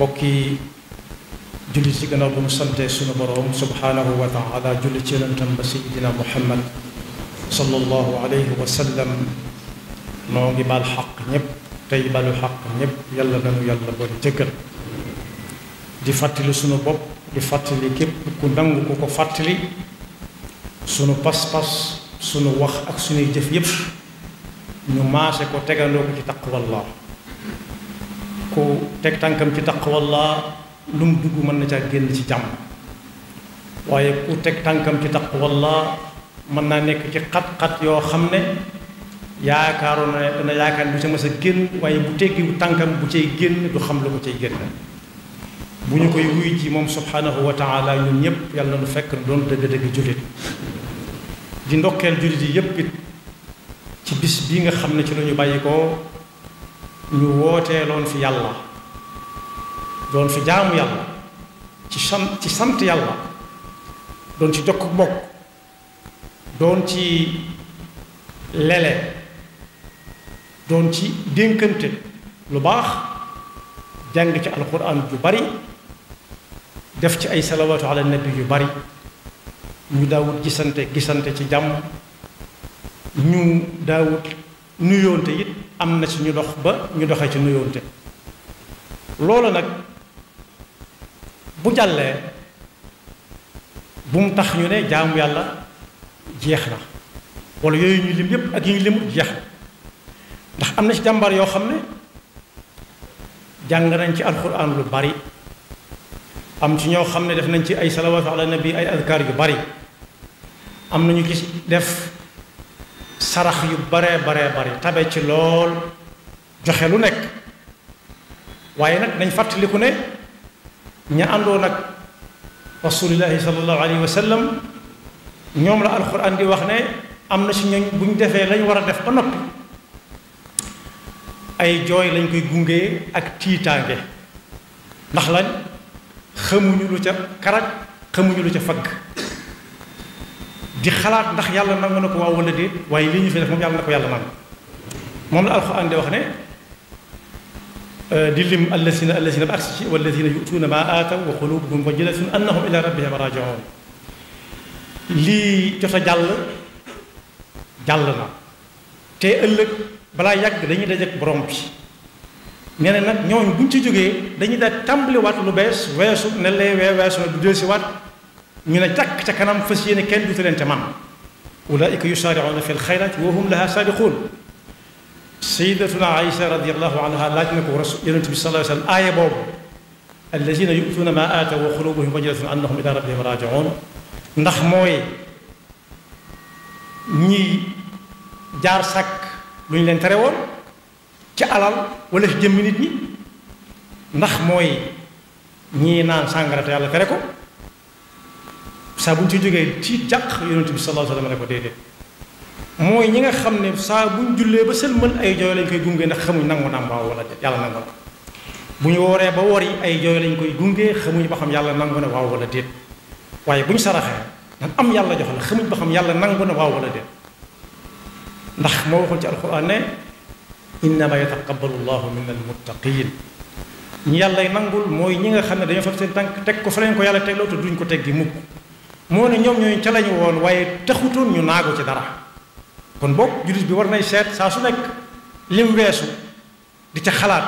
bokki julli ci gannaaw bu mu sante sunu borom subhanahu wa taala julli ci yonentam ba sayidina muhammad sallallahu alayhi wa sallam noo ngi baal xaq ñépp tey balu xaq ñépp yàlla nanu yàlla boole jëggal di fàttali sunu bopp di fàttali képp ku nangu ku ko fàttali sunu pas-pas sunu wax ak sunuy jëf yépp ñu maase ko tegandoo ko ci taqwallah ku teg tànkam ci taqwallah lu mu dugg mën na caa génn ci jàmm waaye ku teg tànkam ci taqwallah mën naa nekk ci xat-xat yoo xam ne yaakaaroon na dana yaakaar du ca mës a génn waaye bu teggiwu tànkam bu cay génn du xam la ko cay génn bu ñu koy wuy ji moom subhanahu wa taala ñun ñëpp yàlla na nu fekk doon dëgg-dëgg jullit di ndokkeel jullit yi yépp it ci bis bii nga xam ne ci la ñu bàyyi ko ñu wooteeloon fi yàlla doon fi jaamu yàlla ci sant yàlla doon ci jokk bokk doon ci lele doon ci dénkante lu baax jàng ci alquran ju bari def ci ay salawaatu ala nabi yu bari ñu daawut gisante ci jàmm ñu daawut nuyoonte it am na ci ñu dox ba ñu doxee ci nuyoonte loolu nag bu jàllee bu mu tax ñu ne jaamu yàlla jeex na wala yooyu ñu lim yépp ak yi ñu limut jeex na ndax am na ci jàmbaar yoo xam ne jàng nañ ci alquran lu bari am ci ñoo xam ne def nañ ci ay salawaatu ala nabi ay adkaar yu bari am nañu gis def sarax yu baree bari tabe ci lool joxe lu nekk waaye nag nañ fàttaliku ne ña àndoon ak rasulillahi sallallahu alayhi wa sallam ñoom la alquran di wax ne am na ci ñooñ bu ñu defee lañ war a def ba noppi ay jooy lañ koy gungee ak tiitaange ndax lañ xamuñu lu ca karaj xamuñu lu ca fagg di xalaat ndax yàlla nangu na ko waaw wala déet waaye li ñu fi def moom yàlla na ko yàlla nangu moom la alquran di wax ne di lim allazina ba agsi ci wallazina yu'tuuna ma aataw wa qulubuhum wajilatun annahum ila rabbihim raji'un lii jot a jàll na te ëllëg balaa yàgg dañuy dajeek borom bi nee na nag ñooñu buñ ci jógee dañuy daal tàmbaliwaat lu bees weesu ne lay weesu na du dellusiwaat ñu ne jàkk ca kanam fas yéene kenn dutu leen ca man ulaika yusaari'uuna fi lxayraati wa hum laha saabiquun sayidatuna Aïcha radiallahu anha laaj na ko rasul yonent bi sallallahu alayhi wa sallam aaya boobu allazina yu'tuuna ma aataw wa qulubuhum wajilatun annahum ila rabbihim raaji'uun ndax mooy ñi jaar sàkk lu ñu leen tere woon ci alal wala ci jëmmi nit ñi ndax mooy ñii naan sàngara te yàlla tere ko saa bu ñu ci jógee ci jàq yonent bi sallallahu alayhi wa sallam ne ko déedéet mooy ñi nga xam ne saa bu ñu jullee ba sëlmal ay jooy lañ koy gunge ndax xamuñ nangu naam waaw wala déet yàlla nangu na bu ñu wooree ba wori ay jooy lañ koy gunge xamuñ ba xam yàlla nangu na waaw wala déet waaye bu ñu saraxee ndax am yàlla jox la xamuñ ba xam yàlla nangu na waaw wala déet ndax moo waxoon ci alquran ne innama yataqabbalu llahu min almuttaqin ñi yàlla nangul mooy ñi nga xam ne dañoo fab seen tànk teg ko fa leen ko yàlla tegloo te duñ ko teggi mukk moo ne ñoom ñooñu ca lañu woon waaye taxutoon ñu naagu ci dara kon boog jullit bi war nay seet saa su nekk lim weesu di ca xalaat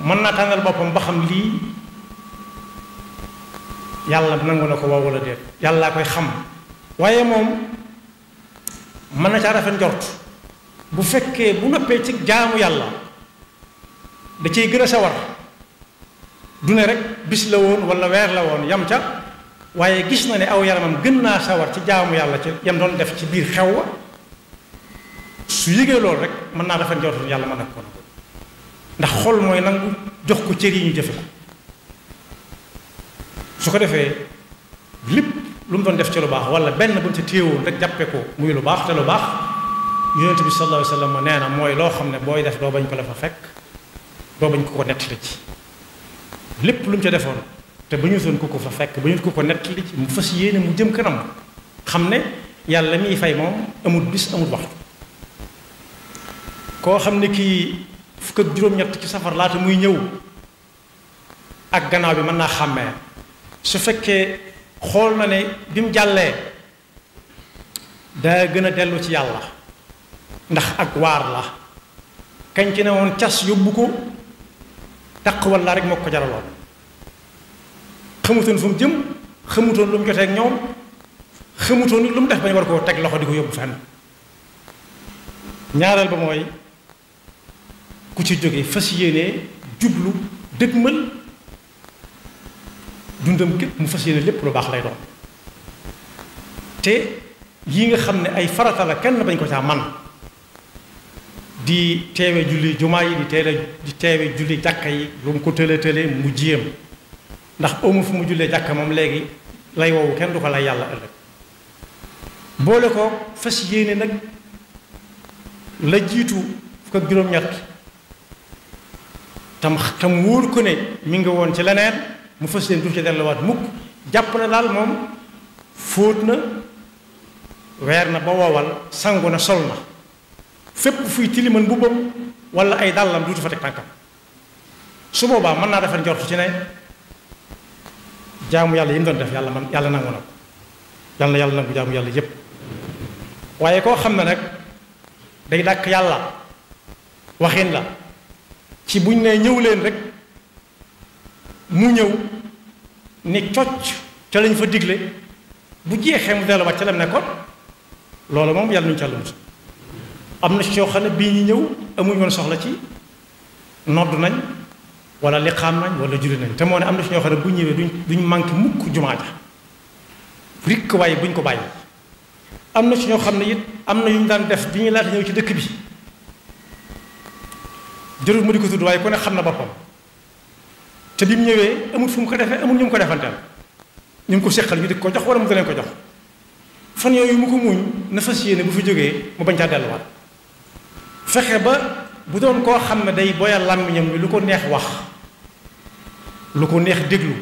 mën naa tànnal boppam ba xam lii yàlla nangu na ko waaw wala déet yàllaa koy xam waaye moom mën na caa rafet njort bu fekkee bu noppee ci jaamu yàlla da cay gën a sawar du ne rek bis la woon wala weer la woon yam ca waaye gis na ne aw yaramam gën naa sawar ci jaamu yàlla ci yam doon def ci biir xew wa su yëgee loolu rek mën naa rafet njort yàlla mën na ko ndax xol mooy nangu jox ko cër yi ñu jëfe ko su ko defee lépp lu mu doon def ci lu baax wala benn bu mu ci téewoon rek jàppe ko muy lu baax te lu baax yonent bi sallallahu alayhi wa sallam nee na mooy loo xam ne booy def doo bañ ko la fa fekk doo bañ ko nettali ci lépp lu mu ca defoon te ba ñu soon ko fa fekk ba ñu ko nettali ci mu fas yéene mu jëm kanam xam ne yàlla miy fay moom amul bis amul waxtu koo xam ne kii fukk ak juróom-ñett ci safar laata muy ñëw ak gannaaw bi mën naa xàmmee su fekkee xool na ne bi mu jàllee daa gën a dellu ci yàlla ndax ak waar la kañ ci ne woon cas yóbbu ko taq walla rek moo ko jaraloon xamutoon fu mu jëm xamutoon lu mu jotee ak ñoom xamutoon lu mu def bañ war koo teg loxo di ko yóbbu fenn ñaareel ba mooy ku ci jóge fas yéene jublu dëgmal dundam képp mu fas yéene lépp lu baax lay doon te yi nga xam ne ay farata la kenn bañ ko caa man di teewe julli jumaa yi di teewe julli jàkka yi lu mu ko tële mu jéem ndax amu fu mu jullee jàkka moom léegi lay woowu kenn du ko lay yàlla ëllëg boole ko fas yéene nag la jiitu fukk ak juróom-ñett tam wóor ko ne mi ngi woon ci leneen mu fas yéene du ci delluwaat mukk jàpp na daal moom fóot na weer na ba wowal sangu na sol na fépp fuy tiliman mbubbam wala ay dàllam duutu fa teg tànkam su boobaa mën naa defar njort ci ne jaamu yàlla yi mu doon def yàlla nangu na ko yàlla nangu jaamu yàlla yépp waaye koo xam ne nag day dàkk yàlla waxin la ci buñ ne ñëw leen rek mu ñëw ni cocc ca lañ fa digle bu jeexee mu delluwaat ca lam nekkoon loolu moom yàlla nuñu ca musa am na ci yoo xam ne bii ñu ñëw amuñ woon soxla ci nodd nañ wala liqaam nañ wala julli nañ te moo ne am na ci ñoo xam ne bu ñëwee duñ manqué mukk jumaa ja rikk waaye buñ ko bàyyi am na ci ñoo xam ne it am na yu ñu daan def bi ñu laata ñëw ci dëkk bi jërul mu di ko tudd waaye ku ne xam na boppam te bi mu ñëwee amul fu mu ko defee amul ñu mu ko defanteel ñu ngi ko séqal ñu di ko jox wala mu da leen ko jox fan yooyu mu ko muñ na fas yéene bu fi jógee mu bañ caa delluwaat fexe ba bu doon koo xam ne day boyal làmmiñam bi lu ko neex wax lu ko neex déglu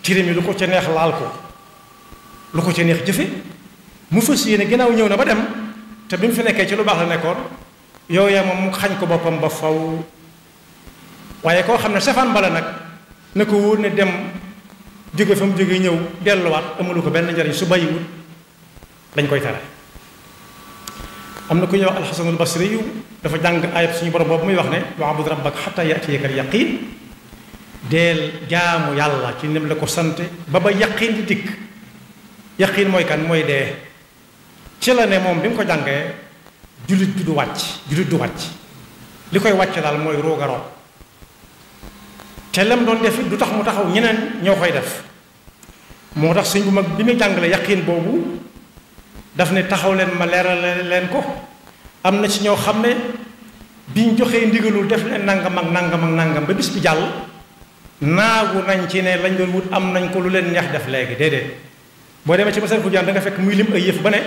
tire mi lu ko ca neex laal ko lu ko ca neex jëfe mu fas yéene ginnaaw ñëw na ba dem te bi mu fi nekkee ci lu baax la nekkoon yooya moom mu xañ ko boppam ba faw waaye koo xam ne safaan bala nag na ko wóor ne dem jóge fa mu jóge ñëw delluwaat amulu ko benn njariñ su bàyyiwul dañ koy tere am na ku ñuy wax alxasanul basri yu dafa jàng ayat suñu borom boobu muy wax ne wa'bud rabbaka xatta ya'tiyakal yaqiin deel jaamu yàlla ci nim la ko sant ba yaqiin di dikk yaqiin mooy kan mooy dee ci la ne moom bi mu ko jàngee jullit du wàcc li koy wàcc daal mooy ruugaroon te lem doon def du tax mu taxaw ñeneen ñoo koy def moo tax sëñ bu mag bi muy jàngale yaqiin boobu daf ne taxaw leen ma leeral leen ko am na ci ñoo xam ne biñ joxee ndigalul def leen nangam ak nangam ba bis bi jàll naagu nañ ci ne lañ doon wut am nañ ko lu leen neex def léegi déedéet boo demee ci Masaalikul Jinaan da nga fekk muy lim ay yëf ba ne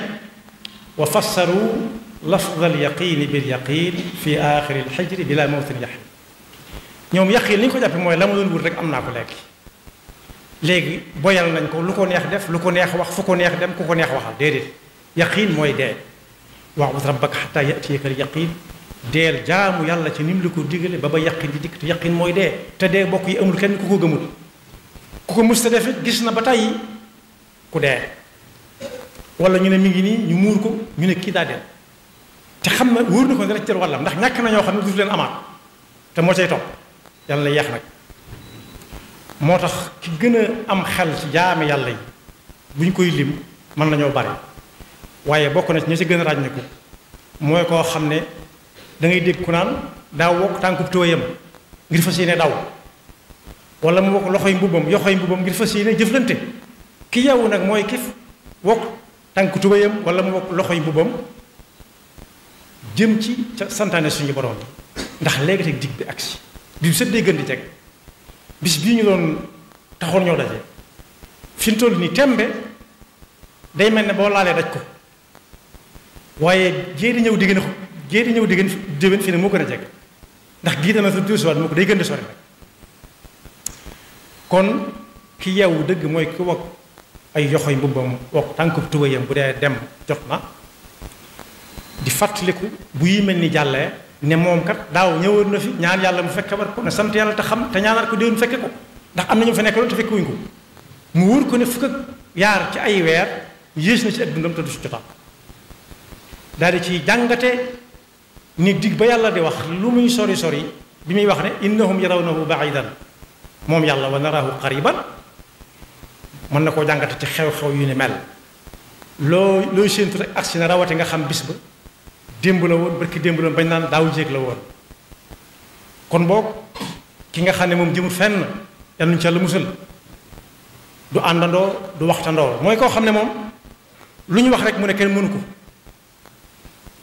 wa fassaru lafdal yaqiini bil yaqiin fi aaxiri lxijri bila mawtin yaxin ñoom yaqiin li ñu ko jàppe mooy la ma doon wut rek am naa ko léegi boyal nañ ko lu ko neex def lu ko neex wax fu ko neex dem ku ko neex waxal déedéet yaqiin mooy dee wa'bud rabbaka xataa ya'tiyakal yaqiin deel jaamu yàlla ci ni mu la ko digale ba yaqiin di dikk te yaqiin mooy dee te dee bokk yi amul kenn ku ko gëmul ku ko musta def it gis na ba tey ku dee wala ñu ne mi ngi nii ñu muur ko ñu ne kii daa dee te xam na wóor na ko dara ci wàllam ndax ñàkk na ñoo xam ne du leen amaat te moo cay topp yàlla na yeex nag moo tax ki gën a am xel ci jaame yàlla yi bu ñu koy lim mën nañoo bari waaye bokk na ci ñi ci gën a ràññeeku mooy koo xam ne da ngay dégg ku naan daa wokk tànkub tooyam ngir fas yéene daw wala mu wokk loxoy mbubbam ngir fas yéene jëflante ki yow nag mooy ki wokk tànk tubéyam wala mu wokk loxoy mbubbam jëm ci ca santaane suñu borom ndax léegi teg dig bi agsi bi sët day gën di teg bis bii ñu doon taxoon ñoo daje fi mu toll nii tembe day mel ne boo laalee daj ko waaye jéeri ñëw digg na ko jéeri ñëw digg déwén fi ne moo gën a jeg ndax gii dana sa diwsiwaat moo ko day gën di sori rek kon ki yeewu dëgg mooy ki wokk ay yoxoy mbubbam wokk tànkub tubayam bu dee dem jot na di fàttaliku bu yi mel ni jàllee ne moom kat daaw ñëwoon na fi ñaan yàlla mu fekke war ko ne sant yàlla te xam te ñaanal ko déwén fekke ko ndax am na ñu fa nekk loolu te fekk wuñ ko mu wóor ko ne fukk ak yaar ci ay weer yées na ci ak dundam te du si jotaat daal di ci jàngate ni dig ba yàlla di wax lu muy sori sori bi muy wax ne innahum yarawnahu baidan moom yàlla wa naraahu qariban mën na koo jàngate ci xew-xew yu ni mel looy séentu rek agsi na rawate nga xam bis ba démb la woon barki démb la bañ naan daaw jéeg la woon kon boog ki nga xam ne moom jëmul fenn yal nañu ci yàlla musal du àndandoo du waxtandoo mooy koo xam ne moom lu ñu wax rek mu ne kenn mënu ko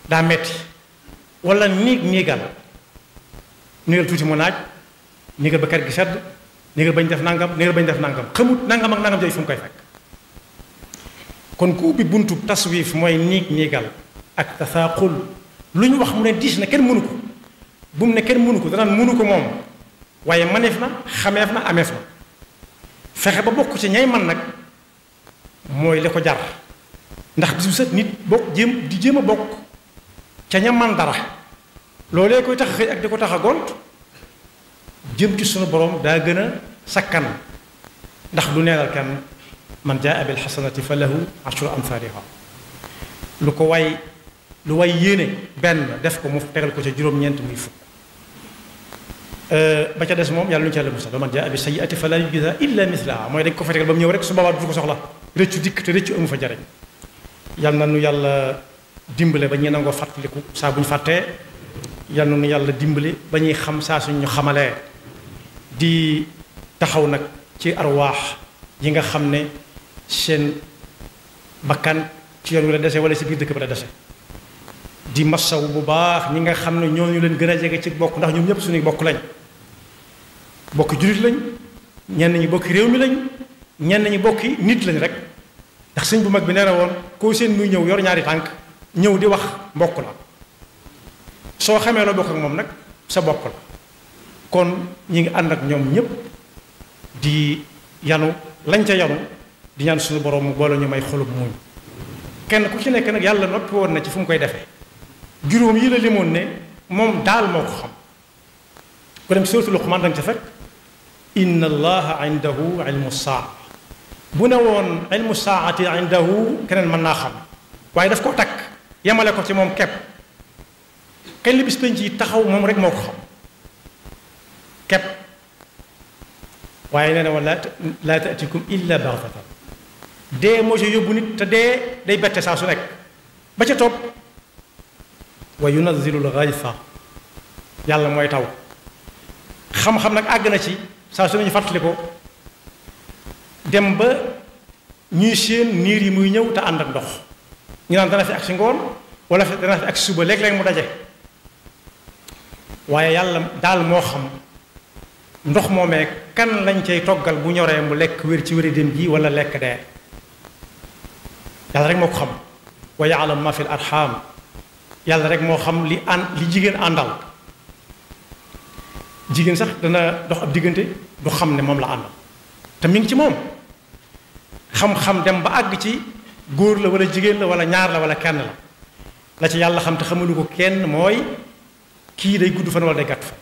daa metti wala niigal tuuti mu naaj niigal ba kër gi sedd niigal bañ def nangam niigal bañ def nangam xamut nangam ak nangam jooy fu mu koy fekk kon ku ubbi buntu taswif mooy niigal ak tasaaqul lu ñu wax mu ne diis na kenn mënu ko bu mu ne kenn mënu ko danaan mënu ko moom waaye maneef na xameef na ameef na fexe ba bokk ci ñay man nag mooy li ko jar ndax bisu set nit bokk jéem a bokk ca ña man dara loolee koy tax a xëy ak di ko tax a gont jëm ci sunu borom daa gën a sakkan ndax du neenal kenn man jaa bil xasanati fa lahu ashru amthaliha lu way yéene benn def ko mu tegal ko ca juróom-ñeent muy fukk ba ca des moom yàlla lu ñu ca la musal man jaa bi sayyi'ati fa laa yujzaa illa mislaha mooy dañ ko fa tegal ba mu ñëw rek su boobaa du ko soxla rëccu dikk te rëccu amu fa jariñ yal na nu yàlla dimbale ba ñuy nangoo fàttaliku saa bu ñu fàttee yal na nu yàlla dimbale ba ñuy xam saa suñu xamalee di taxaw nag ci arwaax yi nga xam ne seen bakkan ci yoon wi la dese wala si biir dëkk ba la dese di masaw bu baax ñi nga xam ne ñooñu leen gën a jege ci bokk ndax ñoom ñëpp suñuy bokk lañ bokki jullit lañ ñenn ñi bokki réew mi lañ ñenn ñi bokki nit lañ rek ndax sëñ bu mag bi nee na woon koo seen muy ñëw yor ñaari tànk ñëw di wax mbokk la soo xamee loo bokk ak moom nag sa bokk la kon ñi ngi ànd ak ñoom ñëpp di yanu lañ ca yanu di ñaan suñu borom mu boole ñu may xolub muñ kenn ku ci nekk nag yàlla noppi woon na ci fu mu koy defee juróom yi la limoon ne moom daal moo ko xam ko dem suratul Luqmaan danga ca fekk inna allaha indahu ilmu saa bu ne woon ilmu saati indahu keneen mën naa xam waaye daf koo takk yemale ko ci moom kepp kañ la bis penc yi taxaw moom rek moo ko xam kepp waaye nee na woon laa taatikum illa baxtatan dee moo ci yóbbu nit te dee day bette saa su nekk ba ca topp wa yunazilu l-ghaytha yàlla mooy taw xam-xam nag àgg na ci saa su nañu fàttali ko dem ba ñuy séen niir yi muy ñëw te ànd ak ndox ñu naan dana fi ak si ngoon wala dana fi ak si suba léeg-léeg mu daje waaye yàlla daal moo xam ndox moomee kan lañ cay toggal bu ñoree mu lekk wér ci wéri dem ji wala lekk dee yàlla rek moo ko xam wa ya'lamu ma fi l arham yàlla rek moo xam li jigéen àndal jigéen sax dana dox ab diggante du xam ne moom la àndal te mi ngi ci moom xam-xam dem ba àgg ci góor la wala jigéen la wala ñaar la wala kenn la ci yàlla xam te xamalu ko kenn mooy kii day gudd fan wala day gàtt fan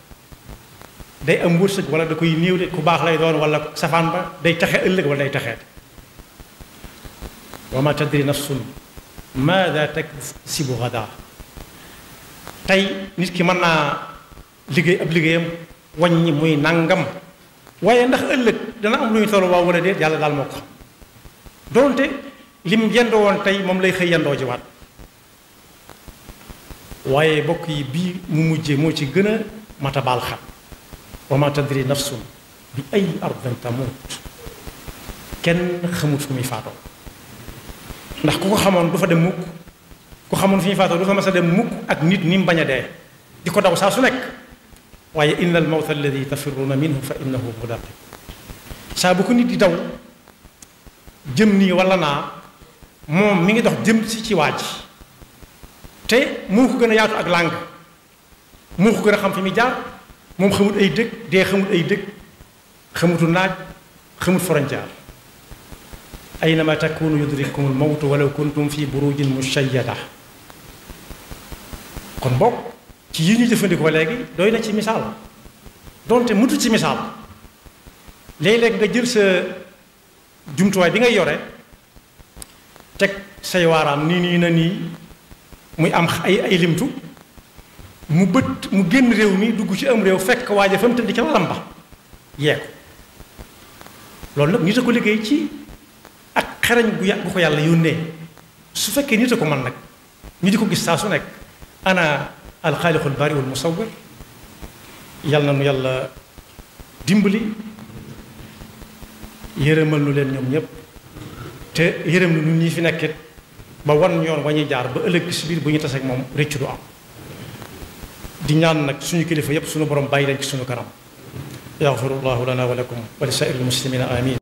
day am wërsëg wala da koy néew de ku baax lay doon wala safaan ba day taxe ëllëg wala day taxeet wa ma tadri nafsun maada taksibu gadaa tey nit ki mën naa liggéey ab liggéeyam wàññi muy nangam waaye ndax ëllëg dana am lu ñu toll waaw wala déet yàlla daal moo ko xam doonte lim yendoo woon tey moom lay xëy yendoo ji waat waaye bokk yi bii mu mujjee moo ci gën a mat a baal xam wa ma tadri nafsun bi ay ardin tamut kenn xamut fu muy faatoo ndax ku ko xamoon du fa dem mukk ku xamoon fi ñu faatoo du fa mas a dem mukk ak nit ni mu bañ a dee di ko daw saa su nekk waaye inna al mawta alladi tafirruuna minhu fa innahu mulaqi saa bu ko nit di daw jëm nii wala naa moom mi ngi dox jëm si ci waaj te moo ko gën a yaatu ak làng moo ko gën a xam fi muy jaar moom xamut ay dëkk dee xamut ay dëkk xamutu naaj xamut frontière aynama takunu yudrikum al mawtu walaw kuntum fi burujin mushayyada kon bokk ci yi ñu jëfandikoo léegi doy na ci misaal donte mutu ci misaal léeg-léeg nga jël sa jumtuwaay bi ngay yore teg say waaraam nii na nii muy am ay limtu mu génn réew mi dugg ci am réew fekk waaja fa mu tëdd ca waram ba yee ko loolu nag nit a ko liggéey ci ak xarañ gu ko yàlla yónnee su fekkee nit a ko man nag ñu di ko gis saa su nekk ana alxaaliqul bari wal musawwir yàlla na nu yàlla dimbali yërëmal nu leen ñoom ñëpp te yërëm nu ñi fi nekkit ba wan yoon wañuy jaar ba ëllëg si biir bu ñu taseeg moom réccu du am di ñaan nag suñu kilifa yépp suñu borom bàyyi leen ci suñu kanam yaxfirullahu lana wa lakum wa li saa'iril muslimina amin